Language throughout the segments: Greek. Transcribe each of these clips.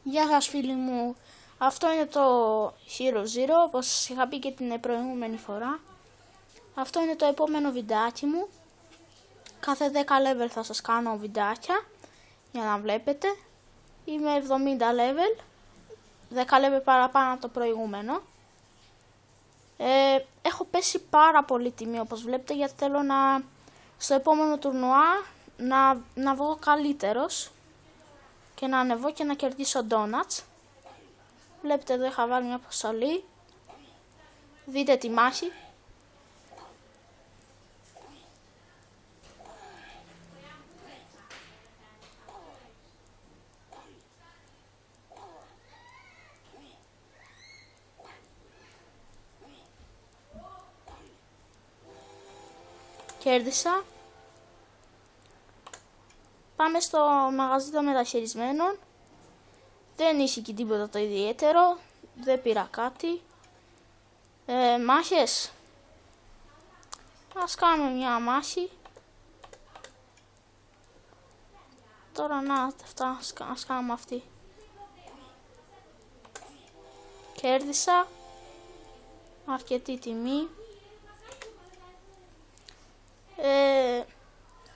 Γεια σας φίλοι μου, αυτό είναι το Hero Zero, όπως σας είχα πει και την προηγούμενη φορά. Αυτό είναι το επόμενο βιντεάκι μου. Κάθε 10 level θα σας κάνω βιντεάκια, για να βλέπετε. Είμαι 70 level, 10 level παραπάνω από το προηγούμενο. Έχω πέσει πάρα πολύ τιμή, όπως βλέπετε, γιατί θέλω στο επόμενο τουρνουά να βγω καλύτερος και να ανεβώ και να κερδίσω donuts. Βλέπετε εδώ είχα βάλει μια αποστολή. Δείτε τη μάχη. Κέρδισα. Πάμε στο μαγαζί των μεταχειρισμένων. Δεν είχε και τίποτα το ιδιαίτερο. Δεν πήρα κάτι. Μάχες. Ας κάνουμε μια μάχη. Τώρα αυτά ας κάνουμε αυτή. Κέρδισα. Αρκετή τιμή.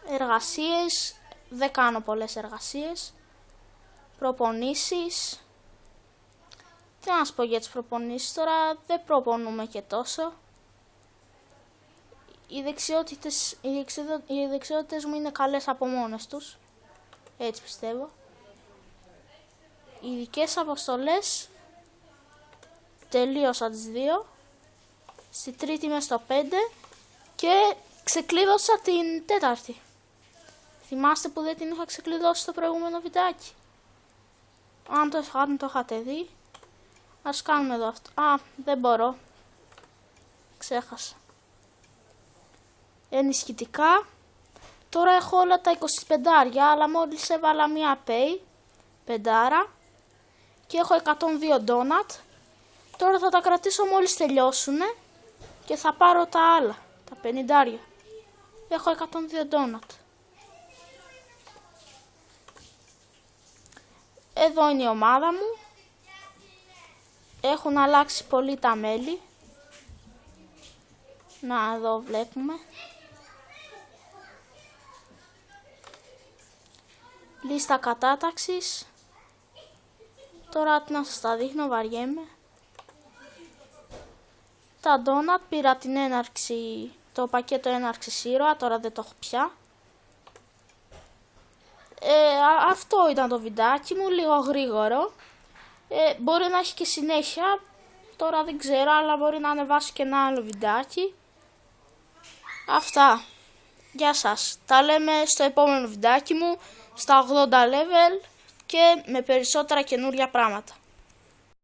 Εργασίες. Δεν κάνω πολλές εργασίες. Προπονήσεις. Τι να σας πω για τις προπονήσεις τώρα, δεν προπονούμε και τόσο. Οι δεξιότητες μου είναι καλές από μόνες τους. Έτσι πιστεύω. Οι ειδικές αποστολές τελείωσα τις 2. Στη τρίτη είμαι στο 5 και ξεκλείδωσα την τέταρτη. Θυμάστε που δεν την είχα ξεκλειδώσει στο προηγούμενο βιντεάκι? Αν το είχατε δει, ας κάνουμε εδώ αυτό. Δεν μπορώ. Ξέχασα. Ενισχυτικά. Τώρα έχω όλα τα 25, αλλά μόλις έβαλα μία pay, 5, και έχω 102 donut. Τώρα θα τα κρατήσω μόλις τελειώσουνε και θα πάρω τα άλλα, τα 50. Έχω 102 donut. Εδώ είναι η ομάδα μου. Έχουν αλλάξει πολύ τα μέλη. Να, εδώ βλέπουμε. Λίστα κατάταξης. Τώρα τι να σας τα δείχνω, βαριέμαι. Τα donut πήρα την έναρξη, το πακέτο έναρξης ήρωα, τώρα δεν το έχω πια. Αυτό ήταν το βιντεάκι μου, λίγο γρήγορο. Μπορεί να έχει και συνέχεια, τώρα δεν ξέρω, αλλά μπορεί να ανεβάσω και ένα άλλο βιντεάκι. Αυτά. Γεια σας. Τα λέμε στο επόμενο βιντεάκι μου, στα 80 level και με περισσότερα καινούρια πράγματα.